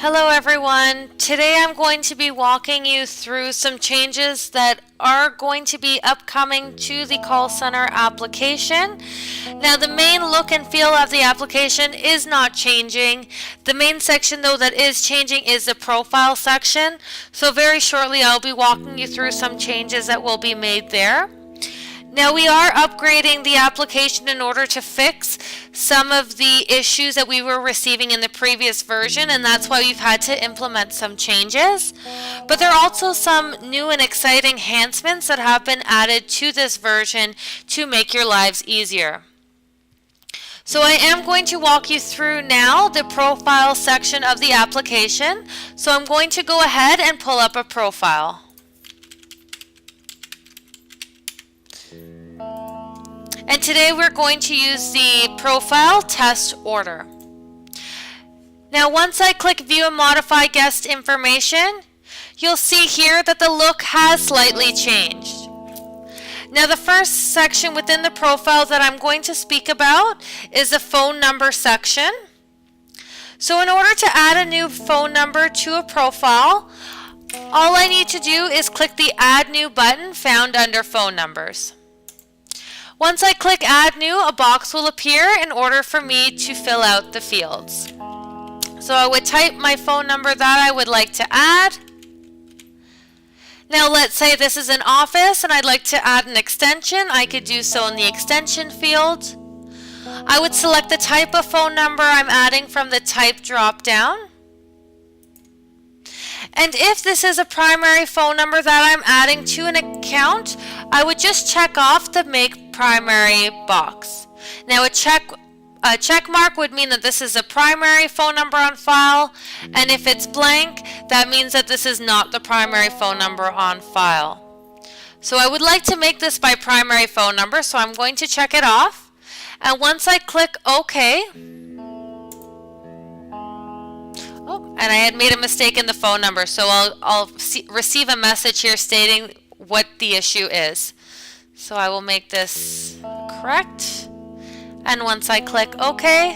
Hello everyone. Today I'm going to be walking you through some changes that are going to be upcoming to the call center application. Now the main look and feel of the application is not changing. The main section though that is changing is the profile section. So very shortly I'll be walking you through some changes that will be made there. Now we are upgrading the application in order to fix some of the issues that we were receiving in the previous version, and that's why we've had to implement some changes. But there are also some new and exciting enhancements that have been added to this version to make your lives easier. So I am going to walk you through now the profile section of the application. So I'm going to go ahead and pull up a profile. And today we're going to use the profile test order. Now once I click view and modify guest information, you'll see here that the look has slightly changed. Now the first section within the profile that I'm going to speak about is the phone number section. So in order to add a new phone number to a profile, all I need to do is click the Add New button found under Phone Numbers. Once I click Add New, a box will appear in order for me to fill out the fields. So I would type my phone number that I would like to add. Now let's say this is an office and I'd like to add an extension. I could do so in the extension field. I would select the type of phone number I'm adding from the type drop down. And if this is a primary phone number that I'm adding to an account, I would just check off the Make Primary box. Now a check mark would mean that this is a primary phone number on file, and if it's blank, that means that this is not the primary phone number on file. So I would like to make this by primary phone number, so I'm going to check it off. And once I click OK, and I had made a mistake in the phone number, so I'll receive a message here stating what the issue is. So I will make this correct. And once I click OK,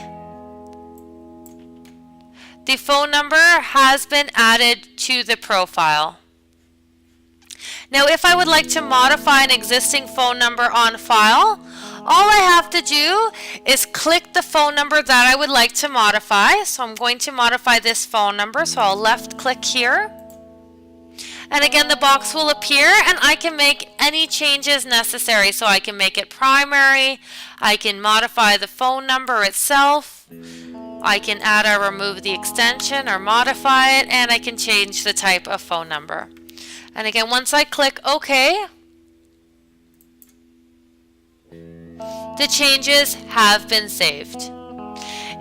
the phone number has been added to the profile. Now if I would like to modify an existing phone number on file, all I have to do is click the phone number that I would like to modify. So I'm going to modify this phone number, so I'll left click here. And again, the box will appear and I can make any changes necessary. So I can make it primary, I can modify the phone number itself, I can add or remove the extension or modify it, and I can change the type of phone number. And again, once I click OK, the changes have been saved.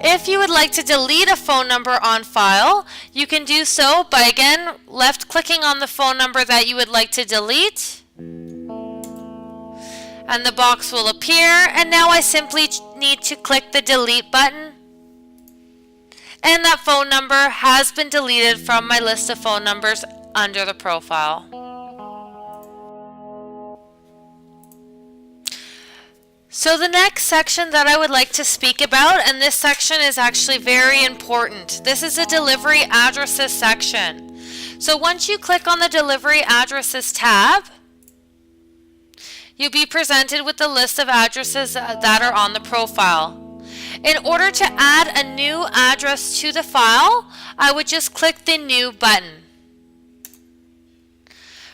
If you would like to delete a phone number on file, you can do so by again left clicking on the phone number that you would like to delete, and the box will appear, and now I simply need to click the delete button, and that phone number has been deleted from my list of phone numbers under the profile. So the next section that I would like to speak about, and this section is actually very important. This is the delivery addresses section. So once you click on the delivery addresses tab, you'll be presented with the list of addresses that are on the profile. In order to add a new address to the file, I would just click the New button.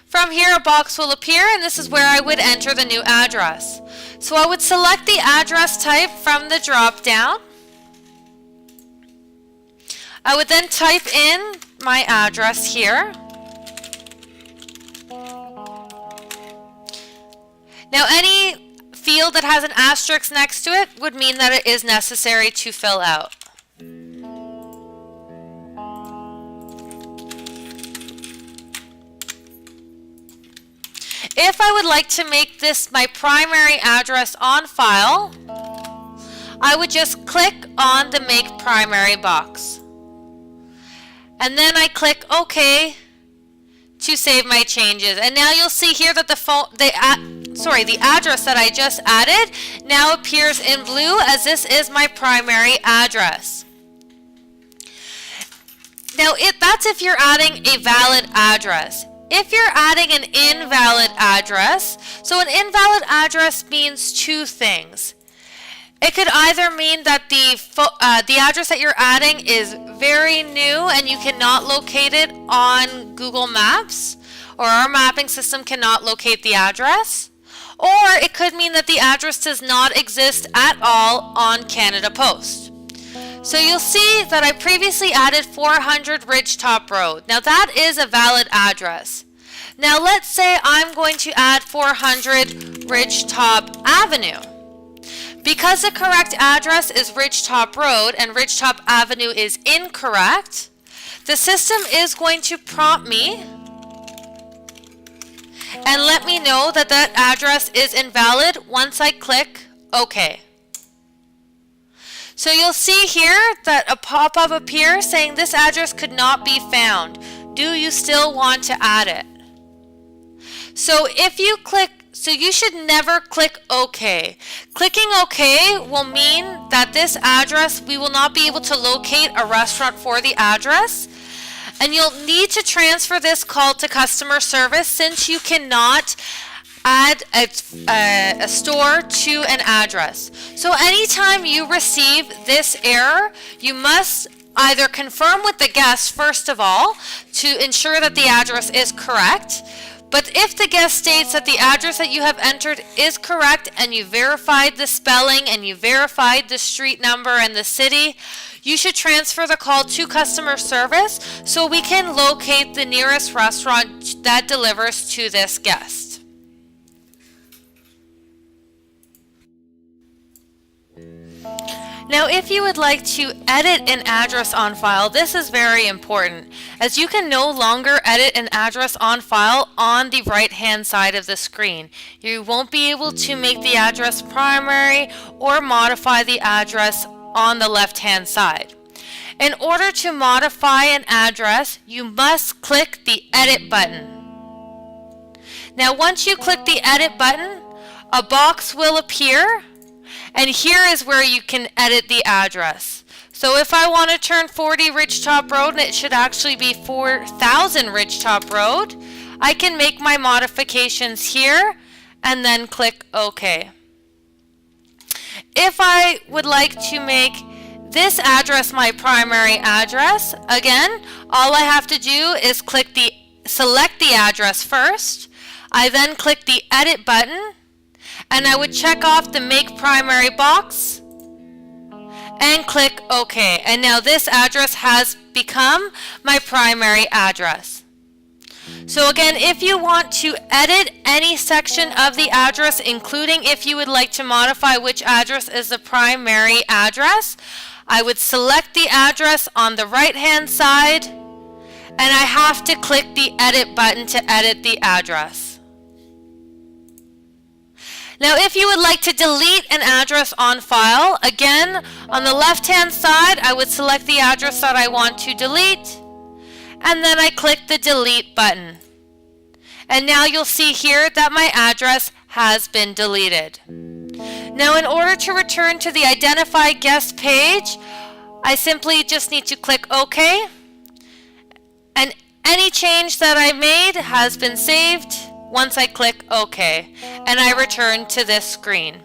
From here, a box will appear, and this is where I would enter the new address. So I would select the address type from the drop down. I would then type in my address here. Now any field that has an asterisk next to it would mean that it is necessary to fill out. If I would like to make this my primary address on file, I would just click on the Make Primary box. And then I click OK to save my changes. And now you'll see here that the address that I just added now appears in blue, as this is my primary address. Now, that's if you're adding a valid address. If you're adding an invalid address, so an invalid address means two things. It could either mean that the address that you're adding is very new and you cannot locate it on Google Maps, or our mapping system cannot locate the address, or it could mean that the address does not exist at all on Canada Post. So you'll see that I previously added 400 Ridgetop Road. Now that is a valid address. Now let's say I'm going to add 400 Ridgetop Avenue. Because the correct address is Ridgetop Road and Ridgetop Avenue is incorrect, the system is going to prompt me and let me know that that address is invalid once I click OK. So you'll see here that a pop-up appears saying this address could not be found. Do you still want to add it? So you should never click OK. Clicking OK will mean that this address, we will not be able to locate a restaurant for the address. And you'll need to transfer this call to customer service since you cannot add a store to an address. So anytime you receive this error, you must either confirm with the guest first of all to ensure that the address is correct. But if the guest states that the address that you have entered is correct and you verified the spelling and you verified the street number and the city, you should transfer the call to customer service so we can locate the nearest restaurant that delivers to this guest. Now, if you would like to edit an address on file, this is very important, as you can no longer edit an address on file on the right-hand side of the screen. You won't be able to make the address primary or modify the address on the left-hand side. In order to modify an address, you must click the Edit button. Now, once you click the Edit button, a box will appear. And here is where you can edit the address. So if I want to turn 40 Ridgetop Road, and it should actually be 4000 Ridgetop Road, I can make my modifications here and then click OK. If I would like to make this address my primary address, again, all I have to do is select the address first. I then click the Edit button, and I would check off the Make Primary box and click OK. And now this address has become my primary address. So again, if you want to edit any section of the address, including if you would like to modify which address is the primary address, I would select the address on the right-hand side, and I have to click the Edit button to edit the address. Now, if you would like to delete an address on file, again, on the left-hand side, I would select the address that I want to delete, and then I click the Delete button. And now you'll see here that my address has been deleted. Now, in order to return to the Identify Guest page, I simply just need to click OK, and any change that I made has been saved once I click OK, and I return to this screen.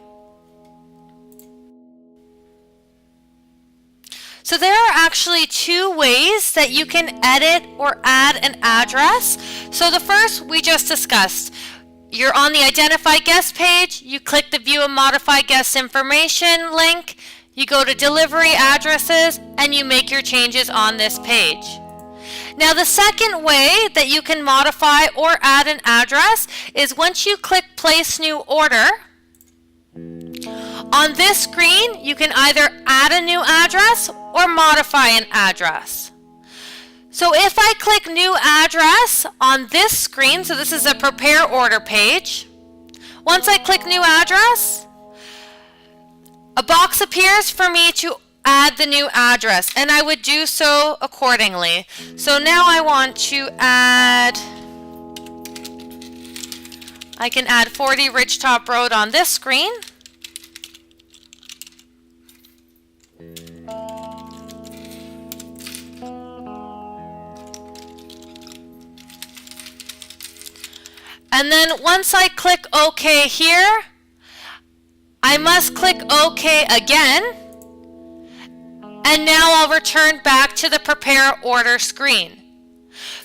So there are actually two ways that you can edit or add an address. So the first we just discussed. You're on the Identify Guest page, you click the View and Modify Guest Information link, you go to Delivery Addresses, and you make your changes on this page. Now, the second way that you can modify or add an address is once you click Place New Order. On this screen, you can either add a new address or modify an address. So if I click New Address on this screen, so this is a Prepare Order page. Once I click New Address, a box appears for me to add the new address, and I would do so accordingly. So now I want to add, I can add 40 Ridgetop Road on this screen. And then once I click OK here, I must click OK again. And now I'll return back to the Prepare Order screen.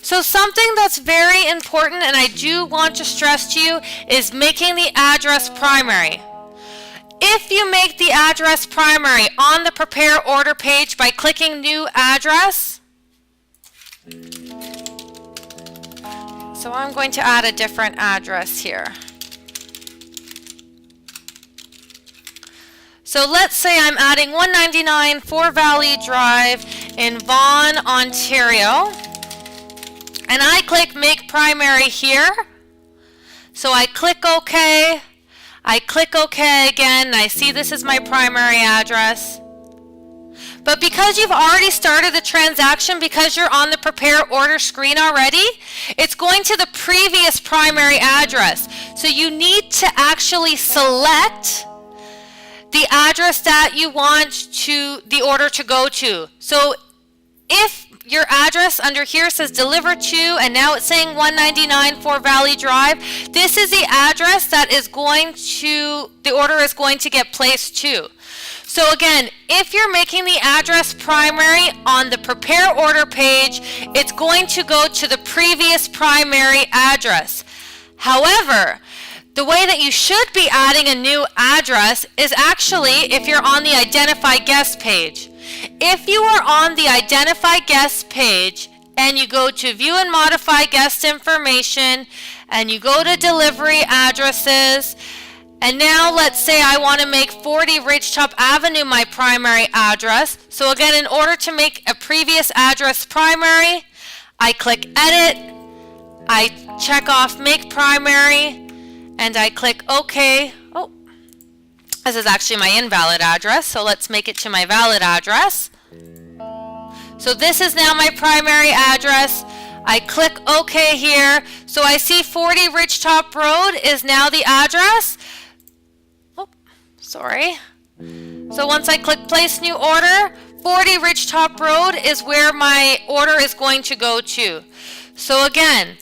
So something that's very important, and I do want to stress to you, is making the address primary. If you make the address primary on the Prepare Order page by clicking New Address, so I'm going to add a different address here. So let's say I'm adding 199 Fore Valley Drive in Vaughan, Ontario. And I click Make Primary here. So I click OK. I click OK again, and I see this is my primary address. But because you've already started the transaction, because you're on the Prepare Order screen already, it's going to the previous primary address. So you need to actually select the address that you want the order to go to. So if your address under here says deliver to, and now it's saying 199 Fore Valley Drive, this is the address that the order is going to get placed to. So again, if you're making the address primary on the Prepare Order page, it's going to go to the previous primary address. However, the way that you should be adding a new address is actually if you're on the Identify Guest page. If you are on the Identify Guest page and you go to View and Modify Guest Information and you go to Delivery Addresses, and now let's say I want to make 40 Ridgetop Avenue my primary address. So again, in order to make a previous address primary, I click Edit, I check off Make Primary, and I click OK. Oh, this is actually my invalid address, so let's make it to my valid address. So this is now my primary address. I click OK here. So I see 40 Ridgetop Road is now the address. Oh, sorry. So once I click Place New Order, 40 Ridgetop Road is where my order is going to go to. So again,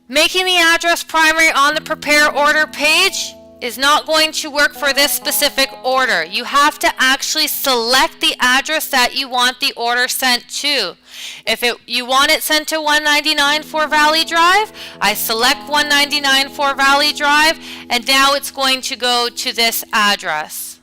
making the address primary on the Prepare Order page is not going to work for this specific order. You have to actually select the address that you want the order sent to. If you want it sent to 199 Fore Valley Drive, I select 199 Fore Valley Drive, and now it's going to go to this address.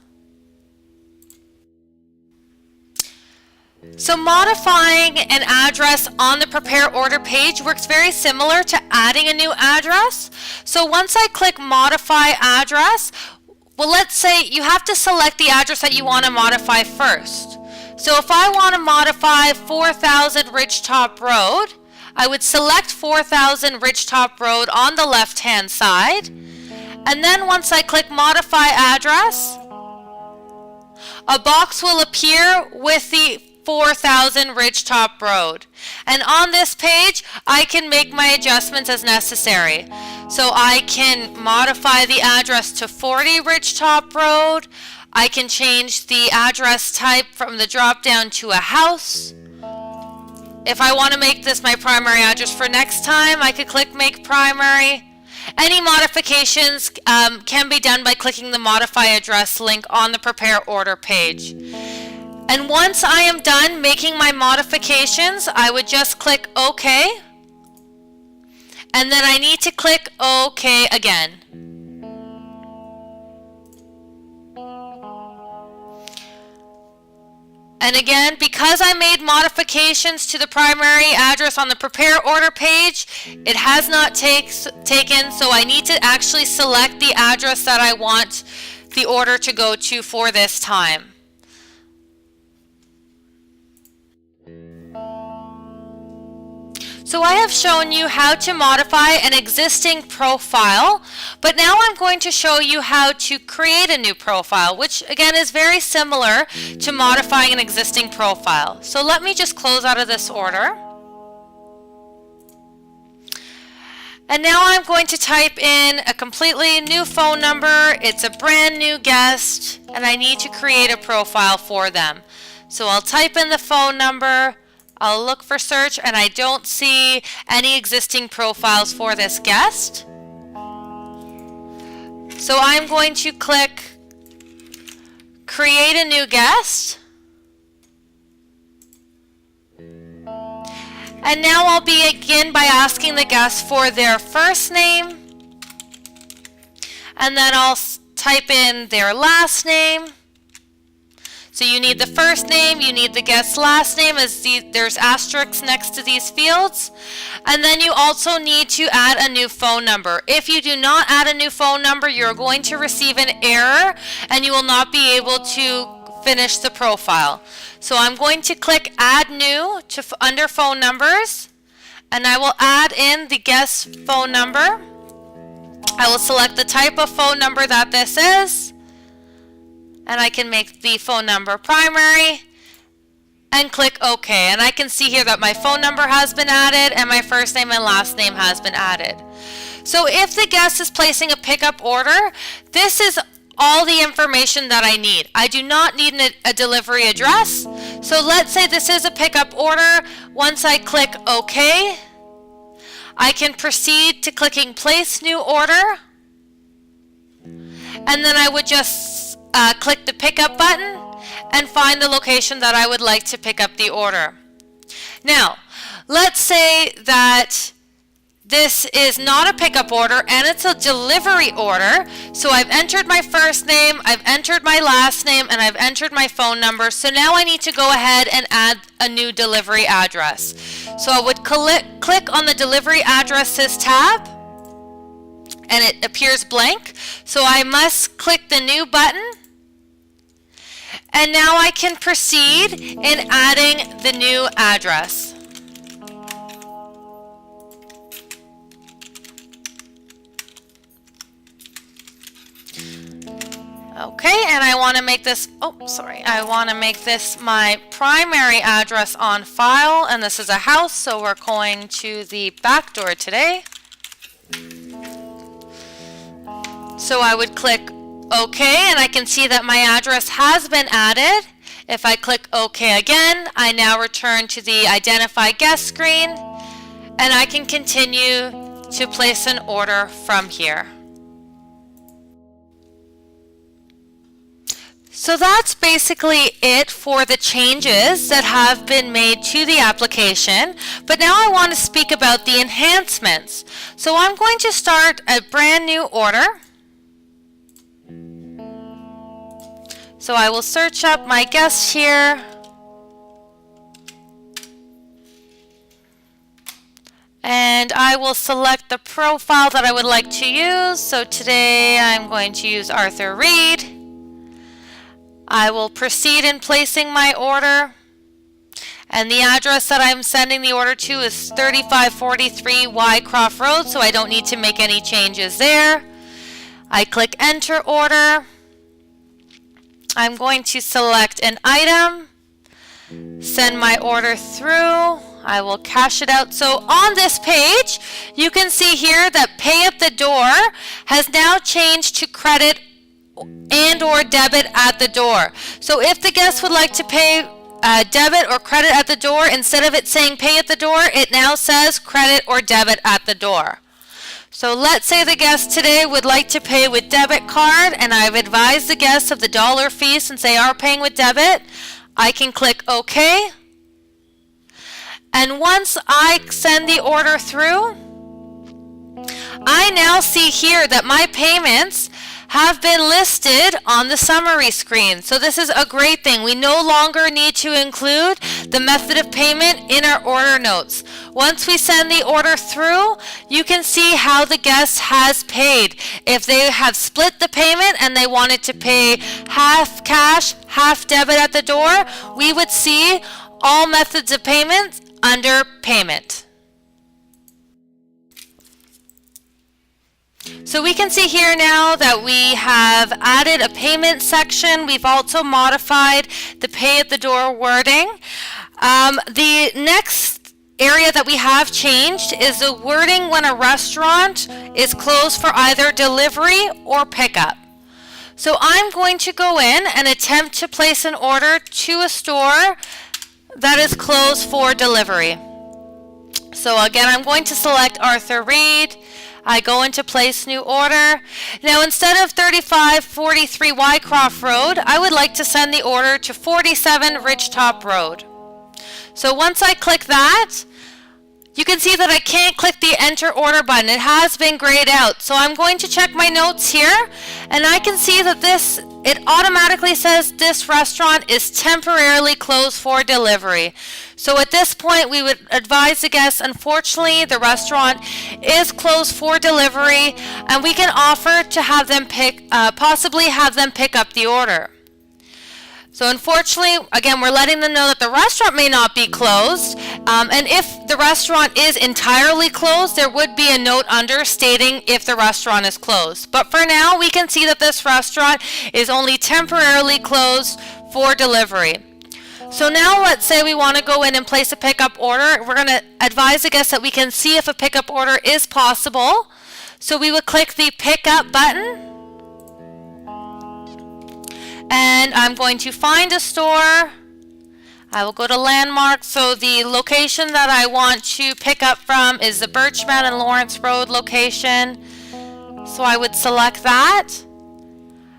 So modifying an address on the Prepare Order page works very similar to adding a new address. So once I click Modify Address, well, let's say you have to select the address that you want to modify first. So if I want to modify 4000 Ridgetop Road, I would select 4000 Ridgetop Road on the left-hand side. And then once I click Modify Address, a box will appear with the 4000 Ridgetop Road. And on this page, I can make my adjustments as necessary. So I can modify the address to 40 Ridgetop Road. I can change the address type from the drop down to a house. If I want to make this my primary address for next time, I could click Make Primary. Any modifications can be done by clicking the Modify Address link on the Prepare Order page. And once I am done making my modifications, I would just click OK. And then I need to click OK again. And again, because I made modifications to the primary address on the Prepare Order page, it has not taken, so I need to actually select the address that I want the order to go to for this time. So I have shown you how to modify an existing profile, but now I'm going to show you how to create a new profile, which again is very similar to modifying an existing profile. So let me just close out of this order. And now I'm going to type in a completely new phone number. It's a brand new guest, and I need to create a profile for them. So I'll type in the phone number. I'll look for search, and I don't see any existing profiles for this guest. So I'm going to click Create a New Guest. And now I'll begin by asking the guest for their first name. And then I'll type in their last name. So you need the first name, you need the guest's last name, as there's asterisks next to these fields. And then you also need to add a new phone number. If you do not add a new phone number, you're going to receive an error and you will not be able to finish the profile. So I'm going to click Add New under Phone Numbers, and I will add in the guest's phone number. I will select the type of phone number that this is, and I can make the phone number primary and click OK. And I can see here that my phone number has been added and my first name and last name has been added. So if the guest is placing a pickup order, this is all the information that I need. I do not need a delivery address. So let's say this is a pickup order. Once I click OK, I can proceed to clicking Place New Order. And then I would just click the pickup button and find the location that I would like to pick up the order. Now, let's say that this is not a pickup order and it's a delivery order. So I've entered my first name, I've entered my last name, and I've entered my phone number. So now I need to go ahead and add a new delivery address. So I would click on the Delivery Addresses tab, and it appears blank. So I must click the New button. And now I can proceed in adding the new address. Okay, and I want to make this, I want to make this my primary address on file, and this is a house, so we're going to the back door today. So I would click OK, and I can see that my address has been added. If I click OK again, I now return to the Identify Guest screen, and I can continue to place an order from here. So that's basically it for the changes that have been made to the application. But now I want to speak about the enhancements. So I'm going to start a brand new order. So I will search up my guest here. And I will select the profile that I would like to use. So today I'm going to use Arthur Reed. I will proceed in placing my order. And the address that I'm sending the order to is 3543 Wycroft Road, so I don't need to make any changes there. I click Enter Order. I'm going to select an item, send my order through. I will cash it out. So on this page, you can see here that Pay at the Door has now changed to credit and or debit at the door. So if the guest would like to pay debit or credit at the door, instead of it saying pay at the door, it now says credit or debit at the door. So let's say the guest today would like to pay with debit card, and I've advised the guest of the dollar fee since they are paying with debit. I can click OK. And once I send the order through, I now see here that my payments have been listed on the summary screen. So this is a great thing. We no longer need to include the method of payment in our order notes. Once we send the order through, you can see how the guest has paid. If they have split the payment and they wanted to pay half cash, half debit at the door, we would see all methods of payment under Payment. So we can see here now that we have added a payment section. We've also modified the pay at the door wording. The next area that we have changed is the wording when a restaurant is closed for either delivery or pickup. So I'm going to go in and attempt to place an order to a store that is closed for delivery. So again, I'm going to select Arthur Reed. I go into place new order. Now instead of 3543 Wycroft Road, I would like to send the order to 47 Ridgetop Road. So once I click that, you can see that I can't click the enter order button. It has been grayed out. So I'm going to check my notes here, and I can see that it automatically says this restaurant is temporarily closed for delivery. So at this point, we would advise the guests, unfortunately, the restaurant is closed for delivery, and we can offer to have them possibly have them pick up the order. So unfortunately, again, we're letting them know that the restaurant may not be closed. And if the restaurant is entirely closed, there would be a note under stating if the restaurant is closed. But for now, we can see that this restaurant is only temporarily closed for delivery. So now let's say we want to go in and place a pickup order. We're going to advise the guests that we can see if a pickup order is possible. So we would click the pickup button. And I'm going to find a store. I will go to landmarks. So the location that I want to pick up from is the Birchmount and Lawrence Road location. So I would select that.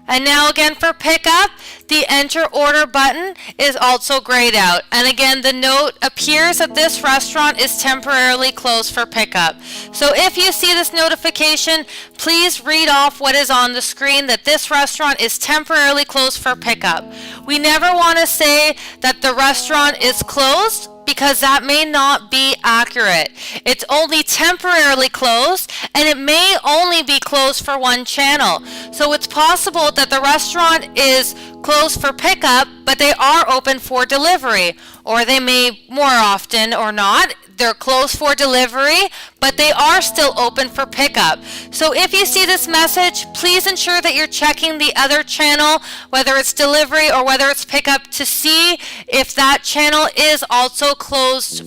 And now again for pickup, the enter order button is also grayed out. And again, the note appears that this restaurant is temporarily closed for pickup. So if you see this notification, please read off what is on the screen, that this restaurant is temporarily closed for pickup. We never want to say that the restaurant is closed, because that may not be accurate. It's only temporarily closed, and it may only be closed for one channel. So it's possible that the restaurant is closed for pickup, but they are open for delivery. Or they may, more often or not, they're closed for delivery, but they are still open for pickup. So if you see this message, please ensure that you're checking the other channel, whether it's delivery or whether it's pickup, to see if that channel is also closed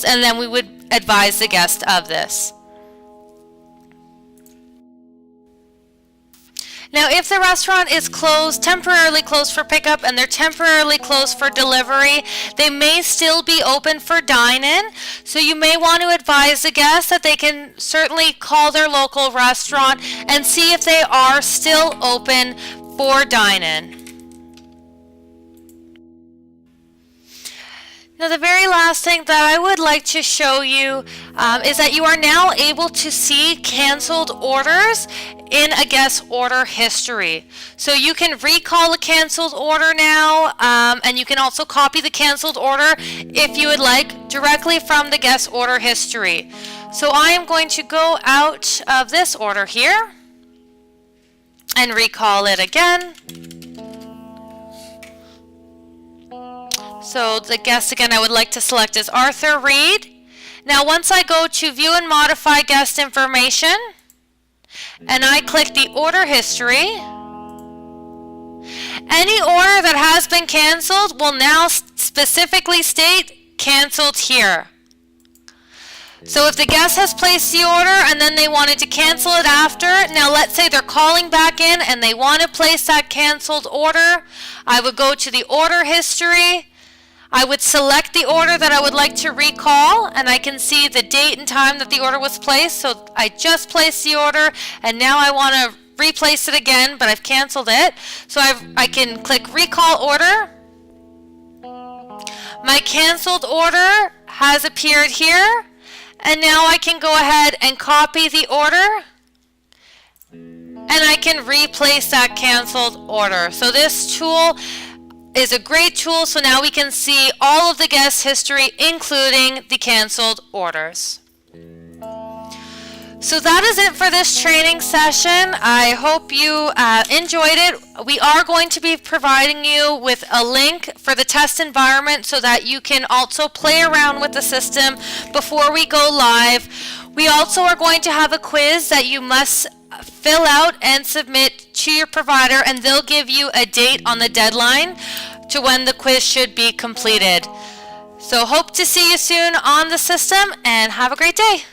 and then we would advise the guest of this. Now, if the restaurant is closed, temporarily closed for pickup, and they're temporarily closed for delivery, they may still be open for dine-in. So you may want to advise the guests that they can certainly call their local restaurant and see if they are still open for dine-in. Now, the very last thing that I would like to show you is that you are now able to see canceled orders in a guest order history. So you can recall a canceled order now, and you can also copy the canceled order if you would like directly from the guest order history. So I am going to go out of this order here and recall it again. So the guest again I would like to select is Arthur Reed. Now once I go to view and modify guest information and I click the order history, any order that has been canceled will now specifically state canceled here. So if the guest has placed the order and then they wanted to cancel it after, now let's say they're calling back in and they want to place that canceled order, I would go to the order history. I would select the order that I would like to recall, and I can see the date and time that the order was placed. So I just placed the order, and now I want to replace it again, but I've canceled it. So I can click recall order. My canceled order has appeared here, and now I can go ahead and copy the order, and I can replace that canceled order. So this tool is a great tool, so now we can see all of the guest history, including the canceled orders. So that is it for this training session. I hope you enjoyed it. We are going to be providing you with a link for the test environment so that you can also play around with the system before we go live. We also are going to have a quiz that you must fill out and submit to your provider, and they'll give you a date on the deadline to when the quiz should be completed. So hope to see you soon on the system, and have a great day.